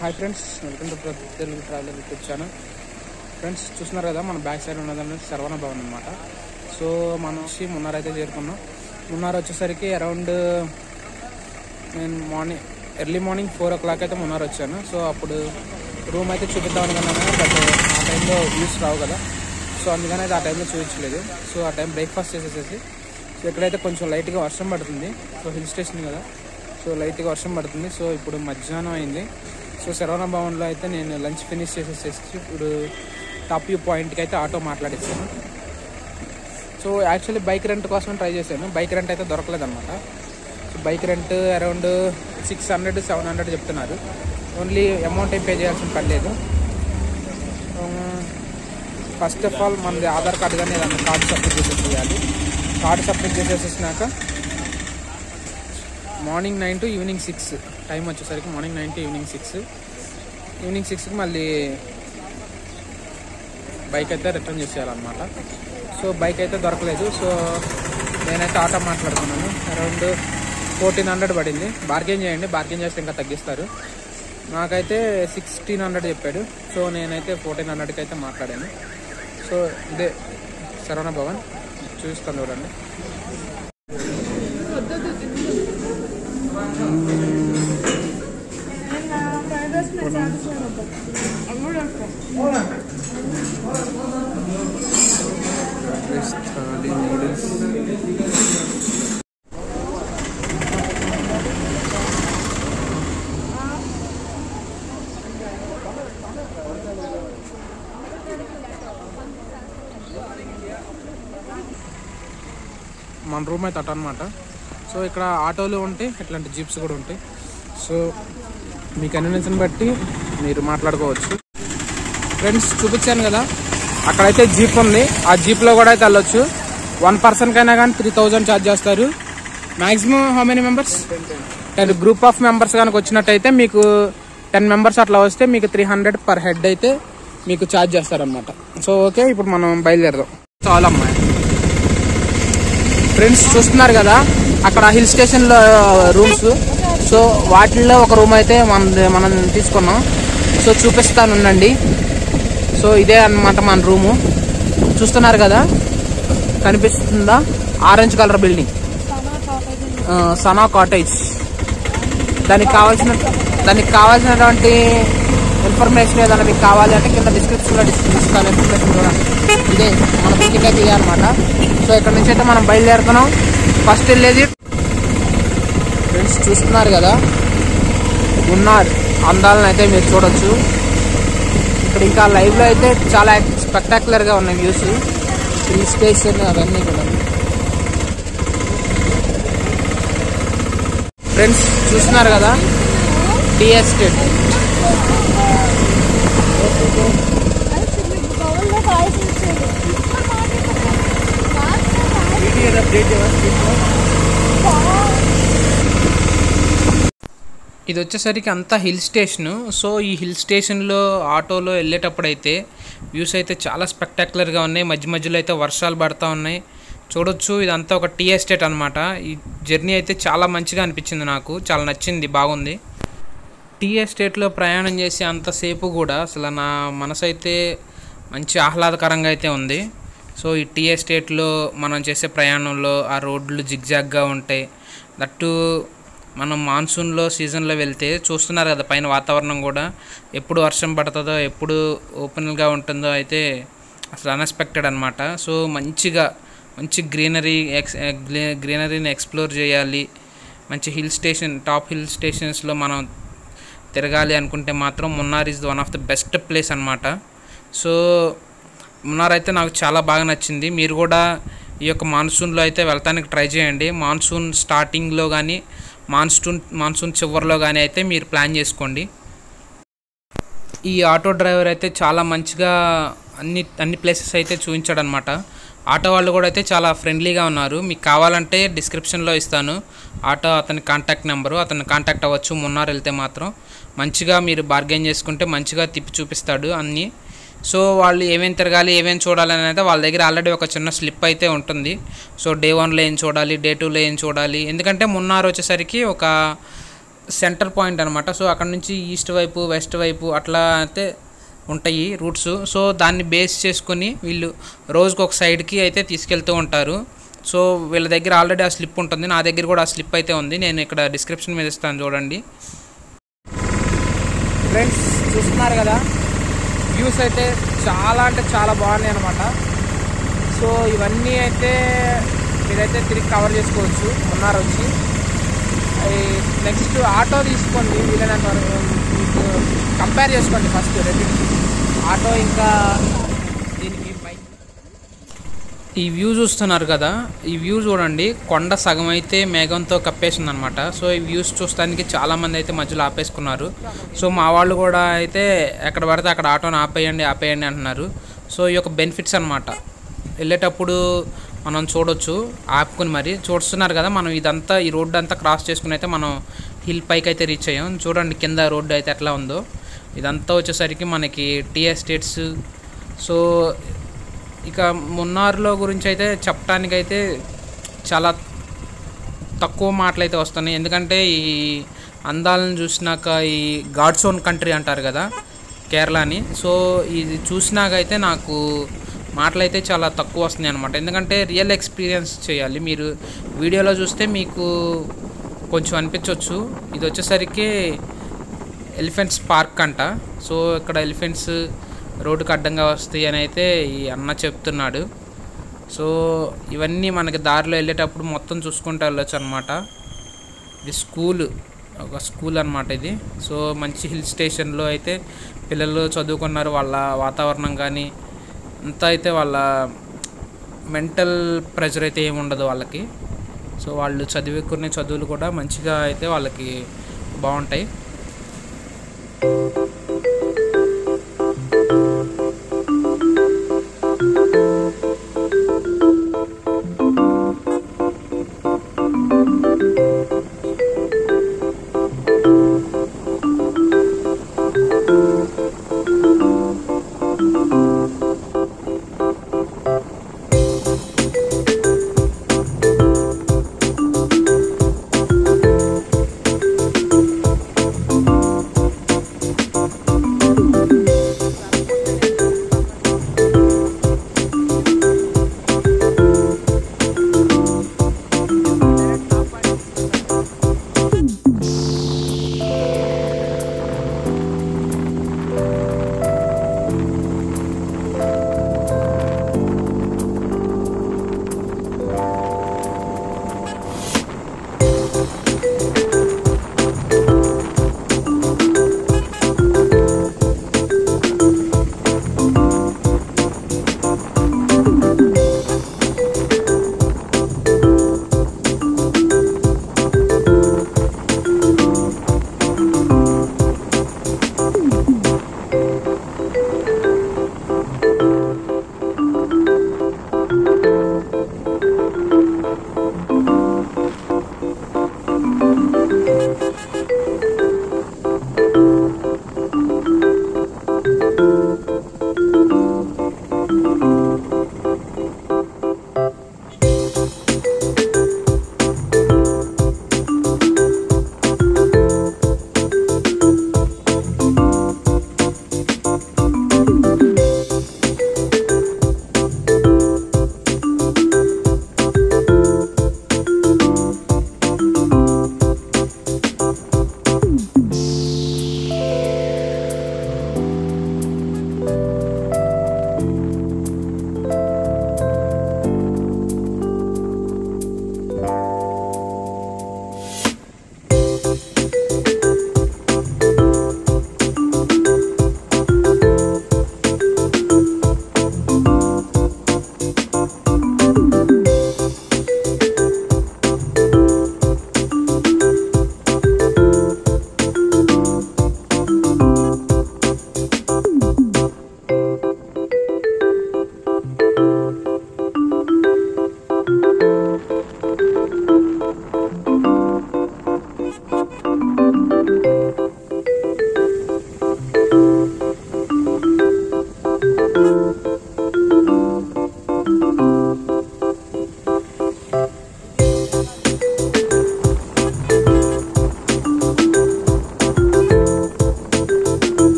Hi friends, welcome to Telugu traveller YouTube channel. Friends చూస్తున్నారు కదా, మన బ్యాక్ సైడ్ ఉన్నదంటే శరవణ భవన్ అనమాట. సో మనం వచ్చి మున్నార్ అయితే చేరుకున్నాం. మున్నార్ వచ్చేసరికి అరౌండ్ నేను ఎర్లీ మార్నింగ్ 4 o'clock అయితే మున్నార్ వచ్చాను. సో అప్పుడు రూమ్ అయితే చూపిద్దాం అనుకున్నాను, బట్ ఆ టైంలో వ్యూస్ రావు కదా. సో అందుకని అయితే ఆ టైంలో చూపించలేదు. సో ఆ టైం బ్రేక్ఫాస్ట్ చేసేసేసి సో ఇక్కడైతే కొంచెం లైట్గా వర్షం పడుతుంది. సో హిల్ స్టేషన్ కదా, సో లైట్గా వర్షం పడుతుంది. సో ఇప్పుడు మధ్యాహ్నం అయింది. సో శరవణ భవన్లో అయితే నేను లంచ్ ఫినిష్ చేసేసి ఇప్పుడు టాప్ వ్యూ పాయింట్కి అయితే ఆటో మాట్లాడేసాను. సో యాక్చువల్లీ బైక్ రెంట్ కోసం ట్రై చేశాను. బైక్ రెంట్ అయితే దొరకలేదన్నమాట. సో బైక్ రెంట్ అరౌండ్ 600-700 చెప్తున్నారు. ఓన్లీ అమౌంట్ ఏం పే చేయాల్సిన పర్లేదు. ఫస్ట్ ఆఫ్ ఆల్ మనది ఆధార్ కార్డు కానీ ఏదన్నా కార్డు సబ్మిట్ చేసేయాలి. కార్డు సబ్మిట్ చేసేసినాక మార్నింగ్ 9 to ఈవినింగ్ 6 టైం వచ్చేసరికి మార్నింగ్ 9 to ఈవినింగ్ 6కి మళ్ళీ బైక్ అయితే రిటర్న్ చేసేయాలన్నమాట. సో బైక్ అయితే దొరకలేదు. సో నేనైతే ఆటో మాట్లాడుతున్నాను. అరౌండ్ 1400 పడింది. బార్గెన్ చేయండి, బార్గెన్ చేస్తే ఇంకా తగ్గిస్తారు. నాకైతే 1600 చెప్పాడు. సో నేనైతే 1400కి అయితే మాట్లాడాను. సో ఇదే శరవణ భవన్, చూస్తాను చూడండి. మన రూమ్ అయితే అట అనమాట. సో ఇక్కడ ఆటోలు ఉంటాయి, ఇట్లాంటి జీప్స్ కూడా ఉంటాయి. సో మీ కన్వీనియన్స్ని బట్టి మీరు మాట్లాడుకోవచ్చు. ఫ్రెండ్స్ చూపించాను కదా, అక్కడైతే జీప్ ఉంది. ఆ జీప్లో కూడా అయితే వెళ్ళొచ్చు. 1 personకైనా కానీ 3000 ఛార్జ్ చేస్తారు. Maximum how many members? 10 group of members కనుక వచ్చినట్టయితే మీకు 10 members అట్లా వస్తే మీకు 300 per head అయితే మీకు ఛార్జ్ చేస్తారనమాట. సో ఓకే, ఇప్పుడు మనం బయలుదేరదాం. చాలా అమ్మాయి ఫ్రెండ్స్ చూస్తున్నారు కదా, అక్కడ హిల్ స్టేషన్లో రూమ్స్. సో వాటిల్లో ఒక రూమ్ అయితే మనం తీసుకున్నాం. సో చూపిస్తాను ఉండండి. సో ఇదే అన్నమాట మన రూము. చూస్తున్నారు కదా, కనిపిస్తుందా? Orange colour building, Sana cottage. దానికి కావాల్సినటువంటి ఇన్ఫర్మేషన్ ఏదైనా మీకు కావాలి అంటే కింద డిస్క్రిప్షన్లో ఇస్తాను ఇన్ఫర్మేషన్ కూడా. ఇదే మన బిల్డింగ్ అయితే ఇదే అనమాట. సో ఇక్కడ నుంచి అయితే మనం బయలుదేరుతున్నాం. ఫస్ట్ వెళ్ళేది ఫ్రెండ్స్ చూస్తున్నారు కదా, మున్నార్ అందాలను అయితే మీరు చూడొచ్చు. ఇక్కడ ఇంకా లైవ్లో అయితే చాలా స్పెక్టాక్యులర్గా ఉన్నాయి వ్యూస్, హిల్ స్టేషన్ అవన్నీ కూడా. ఫ్రెండ్స్ చూస్తున్నారు కదా, టీ ఎస్టేట్. ఇది వచ్చేసరికి అంతా హిల్ స్టేషను. సో ఈ హిల్ స్టేషన్లో ఆటోలో వెళ్ళేటప్పుడు అయితే వ్యూస్ అయితే చాలా స్పెక్టాక్యులర్గా ఉన్నాయి. మధ్య మధ్యలో అయితే వర్షాలు పడుతూ ఉన్నాయి, చూడొచ్చు. ఇదంతా ఒక టీ ఎస్టేట్ అనమాట. ఈ జర్నీ అయితే చాలా మంచిగా అనిపించింది, నాకు చాలా నచ్చింది, బాగుంది. టీ ఎస్టేట్లో ప్రయాణం చేసి అంతసేపు కూడా అసలు నా మనసు అయితే మంచి ఆహ్లాదకరంగా అయితే ఉంది. సో ఈ టీ ఎస్టేట్లో మనం చేసే ప్రయాణంలో ఆ రోడ్లు జిగ్జాగ్గా ఉంటాయి. దట్టు మనం మాన్సూన్లో సీజన్లో వెళ్తే చూస్తున్నారు కదా, పైన వాతావరణం కూడా ఎప్పుడు వర్షం పడుతుందో ఎప్పుడు ఓపెన్గా ఉంటుందో అయితే అసలు అన్ఎక్స్పెక్టెడ్ అనమాట. సో మంచి గ్రీనరీని ఎక్స్ప్లోర్ చేయాలి. మంచి టాప్ హిల్ స్టేషన్స్లో మనం తిరగాలి అనుకుంటే మాత్రం Munnar is one of the best place అనమాట. సో మున్నార్ అయితే నాకు చాలా బాగా నచ్చింది. మీరు కూడా ఈ యొక్క మాన్సూన్లో అయితే వెళ్తానికి ట్రై చేయండి. మాన్సూన్ స్టార్టింగ్లో కానీ మాన్సూన్ చివరిలో కానీ అయితే మీరు ప్లాన్ చేసుకోండి. ఈ ఆటో డ్రైవర్ అయితే చాలా మంచిగా అన్ని ప్లేసెస్ అయితే చూపించాడు అనమాట. ఆటో వాళ్ళు కూడా అయితే చాలా ఫ్రెండ్లీగా ఉన్నారు. మీకు కావాలంటే డిస్క్రిప్షన్లో ఇస్తాను అతని కాంటాక్ట్ నెంబరు. అతన్ని కాంటాక్ట్ అవ్వచ్చు. మున్నార్ వెళ్తే మాత్రం మంచిగా మీరు బార్గెన్ చేసుకుంటే మంచిగా తిప్పి చూపిస్తాడు అన్నీ. సో వాళ్ళు ఏమేమి తిరగాలి, ఏమేమి చూడాలి అనేది వాళ్ళ దగ్గర ఆల్రెడీ ఒక చిన్న స్లిప్ అయితే ఉంటుంది. సో డే 1లో ఏం చూడాలి, డే 2లో ఏం చూడాలి. ఎందుకంటే మున్నార్ వచ్చేసరికి ఒక సెంటర్ పాయింట్ అనమాట. సో అక్కడ నుంచి ఈస్ట్ వైపు వెస్ట్ వైపు అట్లా అయితే ఉంటాయి రూట్స్. సో దాన్ని బేస్ చేసుకొని వీళ్ళు రోజుకు ఒక సైడ్కి అయితే తీసుకెళ్తూ ఉంటారు. సో వీళ్ళ దగ్గర ఆల్రెడీ ఆ స్లిప్ ఉంటుంది, నా దగ్గర కూడా ఆ స్లిప్ అయితే ఉంది, నేను ఇక్కడ డిస్క్రిప్షన్ మీద ఇస్తాను చూడండి. ఫ్రెండ్స్ చూస్తున్నారు కదా, వ్యూస్ అయితే చాలా అంటే చాలా బాగున్నాయి అనమాట. సో ఇవన్నీ అయితే మీరైతే తిరిగి కవర్ చేసుకోవచ్చు ఉన్నారు వచ్చి. నెక్స్ట్ ఆటో తీసుకోండి వీలైనంత వరకు, మీకు కంపేర్ చేసుకోండి ఫస్ట్ రెండింటికి, ఆటో ఇంకా దీనికి బైక్. ఈ వ్యూ చూస్తున్నారు కదా, ఈ వ్యూ చూడండి, కొండ సగం అయితే మేఘంతో కప్పేసింది అనమాట. సో ఈ వ్యూస్ చూస్తానికి చాలామంది అయితే మధ్యలో ఆపేసుకున్నారు. సో మా వాళ్ళు కూడా అయితే ఎక్కడ పడితే అక్కడ ఆటోని ఆపేయండి అంటున్నారు. సో ఈ యొక్క బెనిఫిట్స్ అనమాట, వెళ్ళేటప్పుడు మనం చూడొచ్చు ఆపుకుని. మరి చూస్తున్నారు కదా, మనం ఇదంతా ఈ రోడ్డు అంతా క్రాస్ చేసుకుని అయితే మనం హిల్ పైకి అయితే రీచ్ అయ్యాం. చూడండి కింద రోడ్డు అయితే ఎట్లా ఉందో. ఇదంతా వచ్చేసరికి మనకి టీ ఎస్టేట్స్. సో ఇక మున్నార్లో గురించి అయితే చెప్పడానికైతే చాలా తక్కువ మాటలు అయితే వస్తున్నాయి. ఎందుకంటే ఈ అందాలను చూసినాక, ఈ గాడ్స్ ఓన్ కంట్రీ అంటారు కదా కేరళని, సో ఇది చూసినాకైతే నాకు మాటలు అయితే చాలా తక్కువ వస్తున్నాయి అనమాట. ఎందుకంటే రియల్ ఎక్స్పీరియన్స్ చేయాలి. మీరు వీడియోలో చూస్తే మీకు కొంచెం అనిపించవచ్చు. ఇది వచ్చేసరికి ఎలిఫెంట్స్ పార్క్ అంట. సో ఇక్కడ ఎలిఫెంట్స్ రోడ్డుకి అడ్డంగా వస్తాయి అని అయితే ఈ అన్న చెప్తున్నాడు. సో ఇవన్నీ మనకి దారిలో వెళ్ళేటప్పుడు మొత్తం చూసుకుంటూ వెళ్ళొచ్చు అనమాట. ఇది ఒక స్కూల్ అనమాట ఇది. సో మంచి హిల్ స్టేషన్లో అయితే పిల్లలు చదువుకున్నారు. వాళ్ళ వాతావరణం కానీ అంతా అయితే వాళ్ళ మెంటల్ ప్రెషర్ అయితే ఏమి ఉండదు వాళ్ళకి. సో వాళ్ళు చదువుకునే చదువులు కూడా మంచిగా అయితే వాళ్ళకి బాగుంటాయి.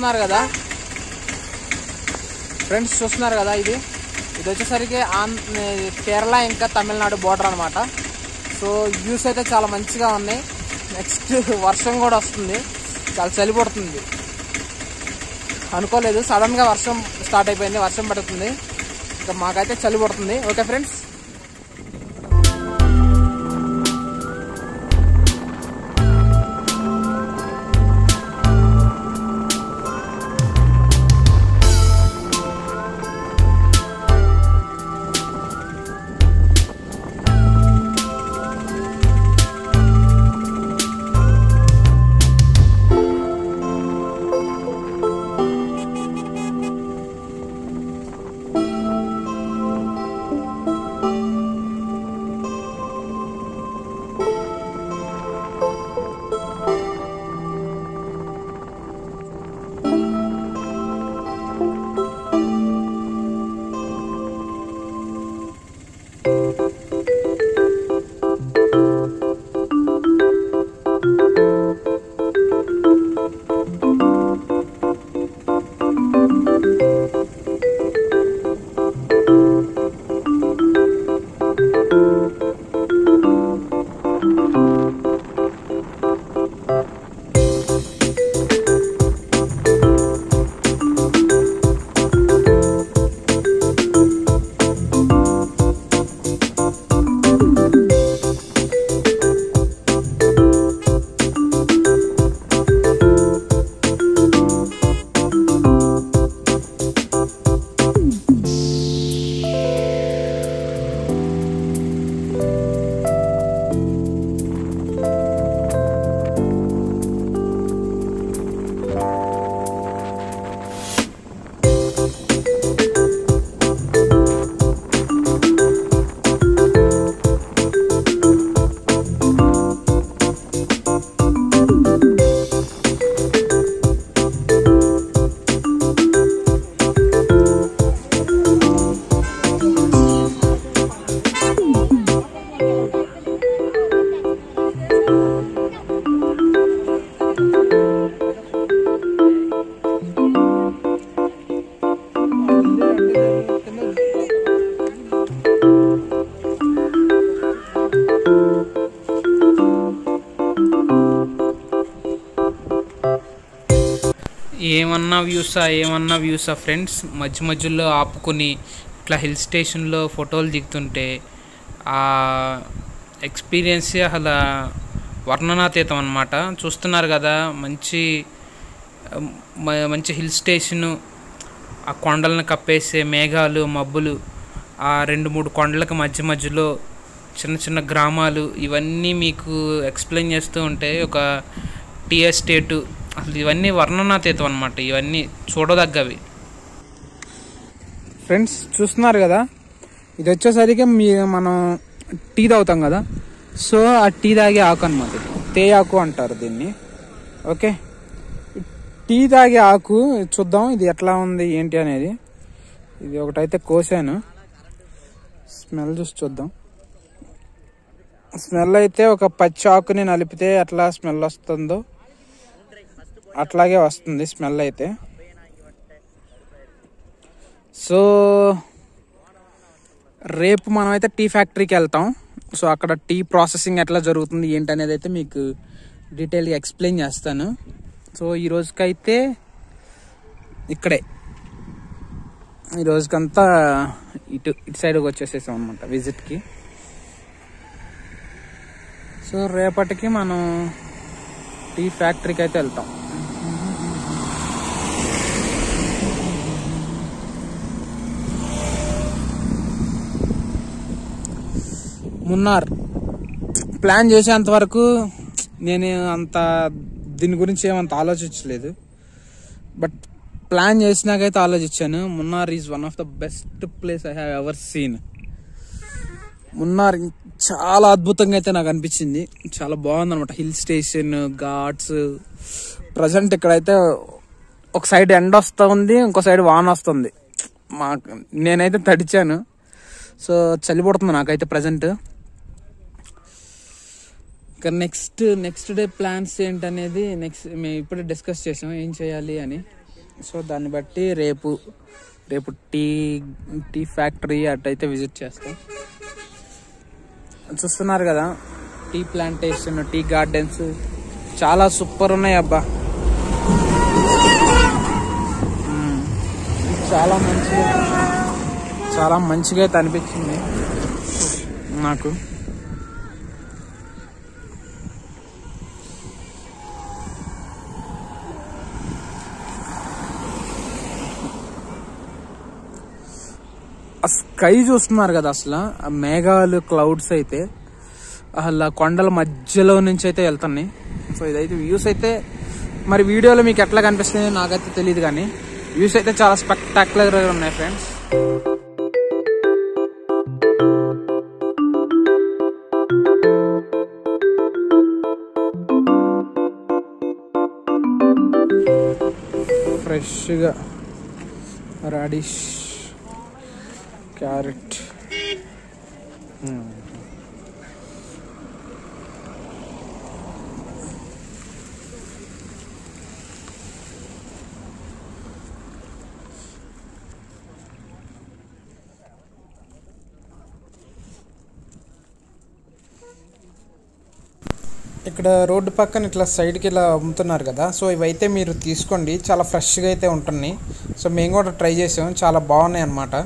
చూస్తున్నారు కదా ఫ్రెండ్స్, చూస్తున్నారు కదా ఇది వచ్చేసరికి కేరళ ఇంకా తమిళనాడు బోర్డర్ అనమాట. సో వ్యూస్ అయితే చాలా మంచిగా ఉన్నాయి. నెక్స్ట్ వర్షం కూడా వస్తుంది, చాలా చలి పడుతుంది. అనుకోలేదు, సడన్ గా వర్షం స్టార్ట్ అయిపోయింది, వర్షం పడుతుంది. ఇంకా మాకైతే చలి పడుతుంది. ఓకే ఫ్రెండ్స్, ఏమన్నా వ్యూసా ఫ్రెండ్స్. మధ్యలో ఆపుకొని ఇట్లా హిల్ స్టేషన్లో ఫోటోలు దిగుతుంటే ఆ ఎక్స్పీరియన్స్ అసలు వర్ణనాతీతం అన్నమాట. చూస్తున్నారు కదా, మంచి హిల్ స్టేషను, ఆ కొండలను కప్పేసే మేఘాలు, మబ్బులు, ఆ 2-3 కొండలకు మధ్యలో చిన్న చిన్న గ్రామాలు, ఇవన్నీ మీకు ఎక్స్ప్లెయిన్ చేస్తూ ఉంటే ఒక టీ ఎస్టేటు, అసలు ఇవన్నీ వర్ణనాతీతం అనమాట. ఇవన్నీ చూడదగ్గవి. ఫ్రెండ్స్ చూస్తున్నారు కదా, ఇది వచ్చేసరికి మనం టీ తాగుతాం కదా, సో ఆ టీ తాగే ఆకు అనమాట, తేయాకు అంటారు దీన్ని. ఓకే, టీ తాగే ఆకు చూద్దాం ఇది ఎట్లా ఉంది ఏంటి అనేది. ఇది ఒకటైతే కోసాను, స్మెల్ చూసి చూద్దాం. స్మెల్ అయితే ఒక పచ్చి ఆకుని నలిపితే ఎట్లా స్మెల్ వస్తుందో అట్లాగే వస్తుంది స్మెల్ అయితే. సో రేపు మనమైతే టీ ఫ్యాక్టరీకి వెళ్తాం. సో అక్కడ టీ ప్రాసెసింగ్ ఎట్లా జరుగుతుంది ఏంటి అనేది అయితే మీకు డీటెయిల్గా ఎక్స్ప్లెయిన్ చేస్తాను. సో ఈ రోజుకైతే ఇక్కడే, ఈ రోజుకంతా ఇటు సైడ్కి వచ్చేసేసాం అనమాట విజిట్కి. సో రేపటికి మనం టీ ఫ్యాక్టరీకి అయితే వెళ్తాం. మున్నార్ ప్లాన్ చేసేంత వరకు నేను అంత దీని గురించి ఏమంత ఆలోచించలేదు, బట్ ప్లాన్ చేసినాకైతే ఆలోచించాను. Munnar is one of the best place I have ever seen. Munnar చాలా అద్భుతంగా అయితే నాకు అనిపించింది, చాలా బాగుంది అనమాట. Hill station, Ghats. ప్రజెంట్ ఇక్కడైతే ఒక సైడ్ ఎండ వస్తుంది, ఇంకో సైడ్ వాన వస్తుంది. నేనైతే తడిచాను, సో చలి పడుతుంది నాకైతే ప్రజెంట్. ఇంకా నెక్స్ట్ డే ప్లాన్స్ ఏంటనేది మేము ఇప్పుడే డిస్కస్ చేసాం ఏం చేయాలి అని. సో దాన్ని బట్టి రేపు టీ ఫ్యాక్టరీ అటైతే విజిట్ చేస్తాం. చూస్తున్నారు కదా, టీ ప్లాంటేషన్, టీ గార్డెన్స్ చాలా సూపర్ ఉన్నాయి అబ్బా. చాలా మంచిగా అయితే అనిపించింది నాకు. ఆ స్కై చూస్తున్నారు కదా, అసలు ఆ మేఘాలు, క్లౌడ్స్ అయితే అసలు కొండల మధ్యలో నుంచి అయితే వెళ్తున్నాయి. సో ఇదైతే వ్యూస్ అయితే మరి వీడియోలో మీకు ఎట్లా కనిపిస్తుంది నాకైతే తెలియదు, కానీ వ్యూస్ అయితే చాలా స్పెక్టాక్యులర్గా ఉన్నాయి ఫ్రెండ్స్. ఫ్రెష్గా రాడిష్, క్యారెట్, ఇక్కడ రోడ్డు పక్కన ఇట్లా సైడ్కి ఇలా అమ్ముతున్నారు కదా, సో ఇవైతే మీరు తీసుకోండి, చాలా ఫ్రెష్గా అయితే ఉంటున్నాయి. సో మేము కూడా ట్రై చేసాం, చాలా బాగున్నాయి అన్నమాట.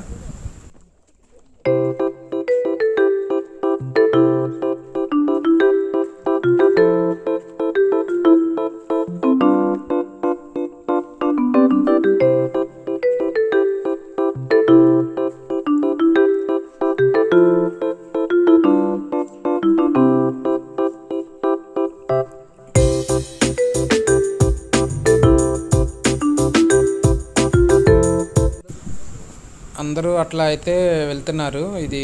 అందరూ అట్లా అయితే వెళ్తున్నారు, ఇది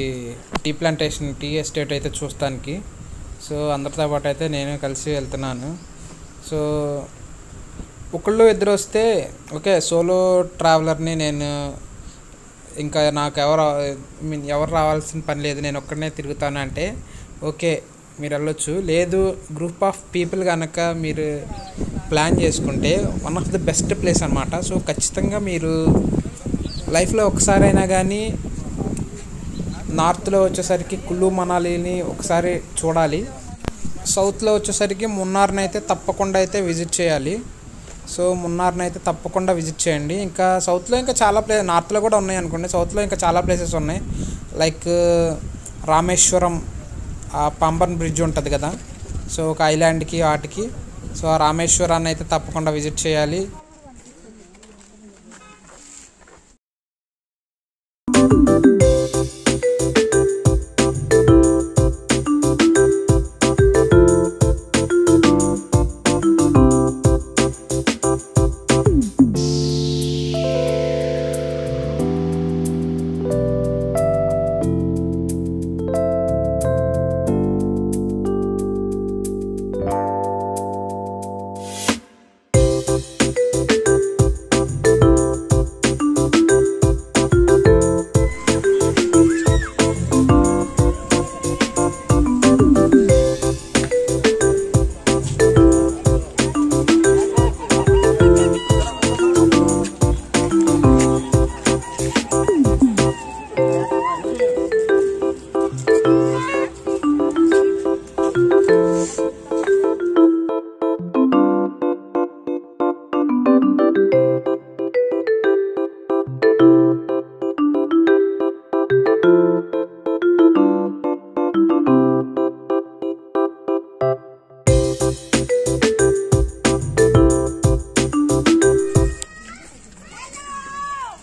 టీ ప్లాంటేషన్, టీ ఎస్టేట్ అయితే చూస్తానికి. సో అందరితో పాటు అయితే నేను కలిసి వెళ్తున్నాను. సో ఒకళ్ళు ఇద్దరు వస్తే ఓకే, సోలో ట్రావెలర్ని నేను, ఇంకా నాకు ఎవరు రావాల్సిన పని లేదు, నేను ఒక్కడనే తిరుగుతాను అంటే ఓకే మీరు వెళ్ళొచ్చు. లేదు, గ్రూప్ ఆఫ్ పీపుల్ కనుక మీరు ప్లాన్ చేసుకుంటే one of the best place అన్నమాట. సో ఖచ్చితంగా మీరు లైఫ్లో ఒకసారైనా కానీ నార్త్లో వచ్చేసరికి కుల్లు మనాలిని ఒకసారి చూడాలి, సౌత్లో వచ్చేసరికి మున్నార్ని అయితే తప్పకుండా అయితే విజిట్ చేయాలి. సో మున్నార్ని అయితే తప్పకుండా విజిట్ చేయండి. ఇంకా సౌత్లో ఇంకా చాలా నార్త్లో కూడా ఉన్నాయి అనుకోండి, సౌత్లో ఇంకా చాలా ప్లేసెస్ ఉన్నాయి. లైక్ రామేశ్వరం, ఆ పంబన్ బ్రిడ్జ్ ఉంటుంది కదా, సో ఒక ఐలాండ్కి వాటికి. సో ఆ రామేశ్వరాన్ని అయితే తప్పకుండా విజిట్ చేయాలి.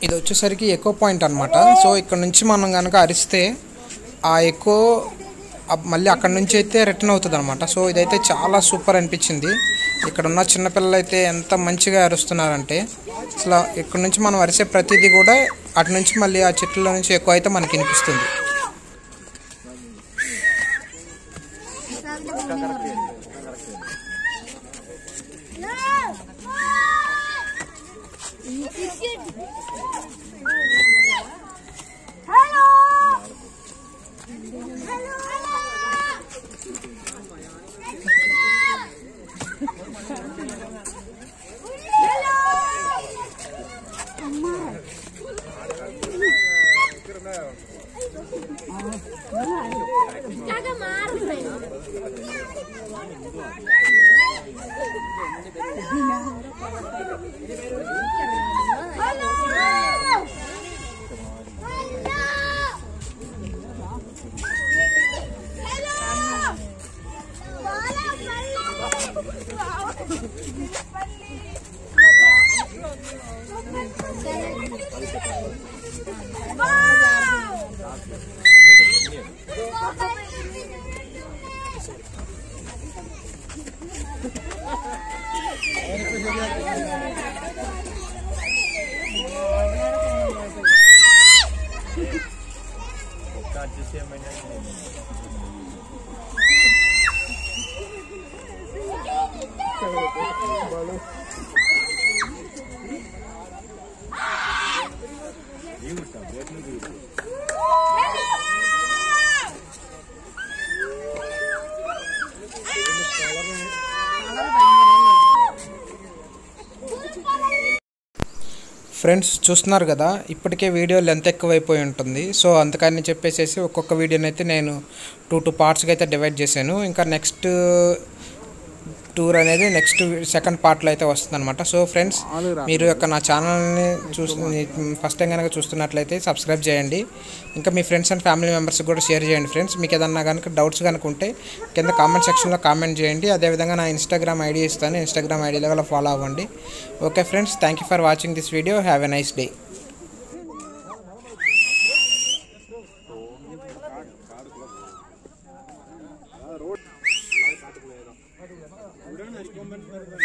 ఇది వచ్చేసరికి ఎకో పాయింట్ అనమాట. సో ఇక్కడ నుంచి మనం కనుక అరిస్తే ఆ ఎకో మళ్ళీ అక్కడ నుంచి అయితే రిటర్న్ అవుతుంది అనమాట. సో ఇదైతే చాలా సూపర్ అనిపించింది. ఇక్కడ ఉన్న చిన్నపిల్లలు అయితే ఎంత మంచిగా అరుస్తున్నారంటే అసలు ఇక్కడ నుంచి మనం అరిసే ప్రతిదీ కూడా అటు నుంచి మళ్ళీ ఆ చెట్ల నుంచి ఎక్కువ అయితే మనకి వినిపిస్తుంది. ఫ్రెండ్స్ చూస్తున్నారు కదా, ఇప్పటికే వీడియో లెంత్ ఎక్కువైపోయి ఉంటుంది. సో అందుకని చెప్పేసి ఒక్కొక్క వీడియోని అయితే నేను 2 పార్ట్స్గా అయితే డివైడ్ చేశాను. ఇంకా నెక్స్ట్ టూర్ అనేది నెక్స్ట్ సెకండ్ పార్ట్లో అయితే వస్తుంది అనమాట. సో ఫ్రెండ్స్, మీరు యొక్క నా ఛానల్ని ఫస్ట్ టైం కనుక చూస్తున్నట్లయితే సబ్స్క్రైబ్ చేయండి. ఇంకా మీ ఫ్రెండ్స్ అండ్ ఫ్యామిలీ మెంబర్స్కి కూడా షేర్ చేయండి. ఫ్రెండ్స్, మీకు ఏదన్నా కనుక డౌట్స్ కనుక ఉంటే కింద కామెంట్ సెక్షన్లో కామెంట్ చేయండి. అదేవిధంగా నా ఇన్స్టాగ్రామ్ ఐడి ఇస్తాను, ఇన్స్టాగ్రామ్ ఐడిలో కూడా ఫాలో అవ్వండి. Okay friends, thank you for watching this video. Have a nice day. Road